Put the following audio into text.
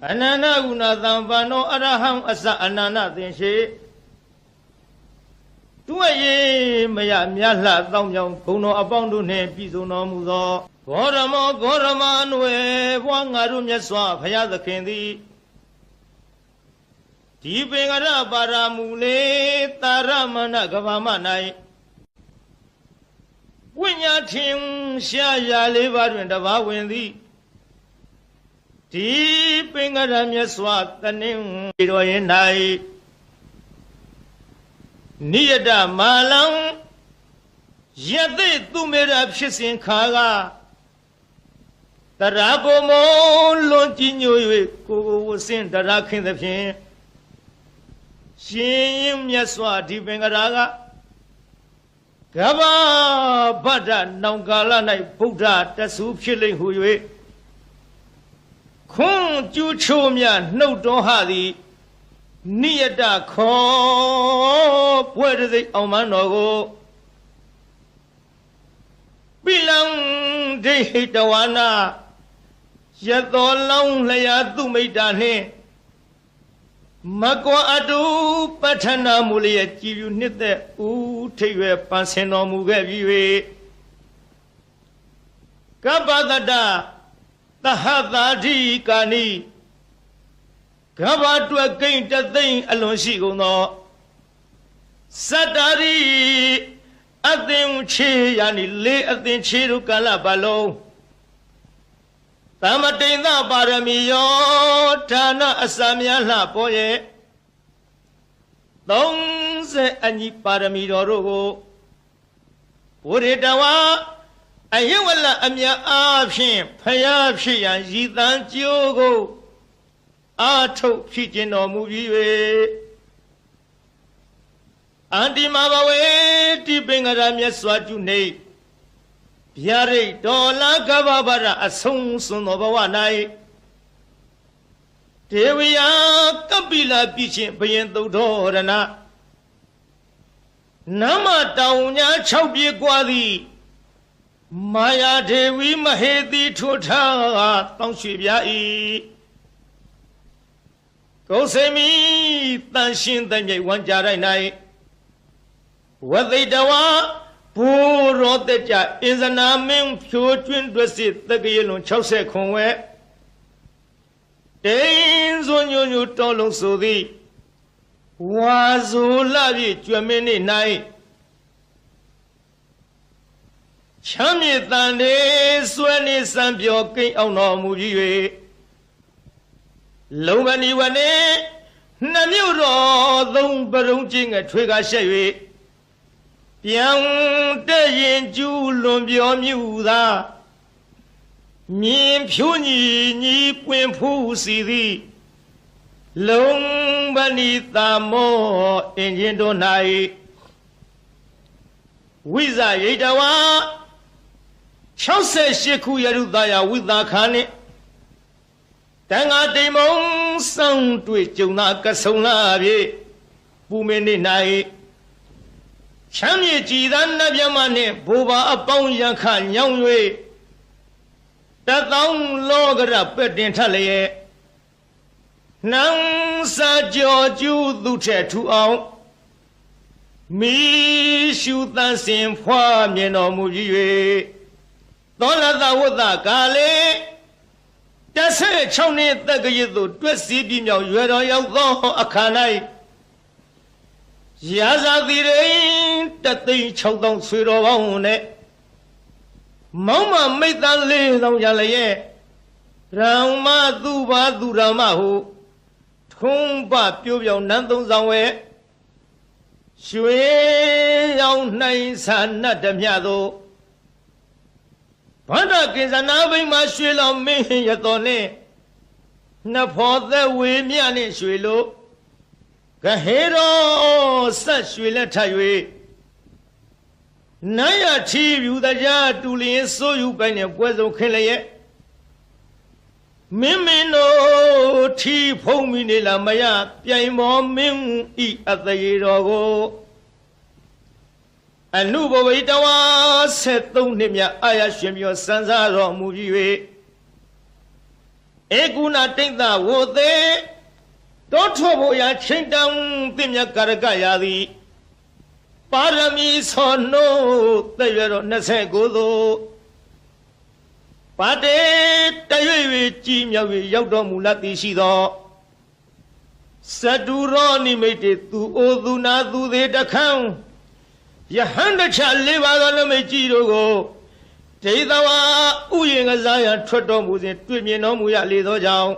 Anana guna thampano araham asa anana thinshe Tuaye maya myala thaumyong kuno apoundu ne piso no mu tho Gorama nwe bwa ngaru myaswa phaya thakhin thi Di pengara paramule taramana gavama nai Winya thim sha ya le ba twin taba win thi Di pengara myaswa tanin ro yin nai Niyada malang Yate tumera phit sin kha ga Tara mo lon ji nyo ywe ko sin tara khin the phin Shin myaswa di pengara ga Gaba bada naungala nai Buddha tasu phit lai hu ywe Khun chu chu mya nau ton ha thi Niyada kho pwe de aung man no ko Pilang de tawana Yato long laya tu meita ne Makwa adu patana muliya jiyu nite u thaywe panseno mu ke bi we Kabadada tahadadi kani Gaba twa kain ta thain alon shi gon tho Satari athin che yani le athin che ru kala balong Tamatinda parami yo Thana asamya hla po ye 30အညီပါရမီတော်တို့ကိုဘုရေတဝါအယဝလအမြတ်အားဖြင့်ဖယားဖြစ်ရန်ရည်တန်းကြိုးကိုအာထုတ်ဖြစ်ခြင်းတော်မူပြီး၍အန္တိမဘဝေတိပင်္ဂရမြတ်စွာကျူနေဗျာရိတ်တော်လာကဗ္ဗဗရအဆုံးစွန်သောဘဝ၌ဒေဝယကပိလပြည့်ချင်းဘယင်သုဒ္ဓရဏနမတောင်ညာ6ပြေกว่าသည်မာယာဒေဝီမဟေတိထွထားတောင်းရွှေပြ၏ကိုစေမီတန်ရှင်တမြိတ်ဝံကြရိုက်၌ဝသိတဝါဘူရောတကြအင်ဇနာမင်းဖြိုးကျွင်းတွက်စစ်တက္ကရလုံး60ခွန်ဝဲတင်းစွန်ညွတ်တော်လုံးဆိုသည်ဝါဇိုလာပြည့်ကျွမ်းမင်းနေ၌ချမ်းမြေတန်နေစွဲနေစံပြောကိန်းအောင်တော်မူပြီး၍လုံမဏီဝနေနှမြို့တော်သုံးပရုံချင်းငထွေကရှက်၍ပြန်တဲ့ရင်ကျူးလွန်ပြောမြူသာမြင်ဖြူညီညီပွင့်ဖူးစီသည်လုံမဏီသာမောအင်ဂျင်တို့၌ဝိဇရိတဝါ68ခုယရုသာယဝိသာခာနှင့်တန်ဃာတိမ်မုံဆောင်တွေ့ကြုံသာကဆုံလာပြီပူမင်းနေ၌ချမ်းမြေကြည်သာနတ်မြတ်မနှင့်ဘိုးဘာအပေါင်းရန်ခညောင်း၍တသောင်းလောကရပက်တင်ထလျက်နန်းစာကြောကျူးသူထက်ထူအောင်မိရှုသန့်စင်ဖွားမြင်တော်မူပြီး၍သောလသဝတ္တကာလေ16နှစ်တက္ကရာသို့တွက်စီးပြီးမြောက်ရွယ်တော်ရောက်သောအခါ၌ရာဇာတိရိ1,600,000ဆွေတော်ပေါင်းနဲ့မောင်မမိတ်သား4,000ရလျက်ရံမသူဘာသူရမဟုထုံးပပြိုးပြောင်းနန်းသုံးဆောင်ဝဲရွှေရောင်နိုင်စာနတ်ဓမြသို့ဗန္ဒကိဇနာဘိမှာရွှေလောင်မင်းရတော်နှင့်နှဖောသက်ဝေမြနှင့်ရွှေလို့ကဟေရောဆက်ရွှေလက်ထပ်၍နတ်ရချီပြူတရားတူလျင်စိုးယူပိုင်နဲ့ပွဲစုံခင်းလျက်မင်းတို့ထီဖုံးမိနေလားမရပြိုင်မောမင်းဤအသေးတော်ကိုအနုဘဝိတဝါ73နှစ်မြအာရရှင်ပြောစံစားတော်မူပြီး၍ ဧကုဏတိတ်တဝိုသေးတောထောဖို့ရာချိန်တန်သင်မြတ်ကာရကရာသည်ပါရမီဆောနိုးတဲ့ရတော့29သို့ပါတေတရွေ့၍ကြီးမြောက်၍ရောက်တော်မူလသည်ရှိသောစတုရောနိမိတ်တေသူအိုသူနာသူသေးတခန်းယဟန်တချ၄ပါးသောနမိတ်ကြီးတို့ကိုဒေသဝါဥယျာဉ်ကစားရန်ထွက်တော်မူစဉ်တွေ့မြင်တော်မူရလေသောကြောင့်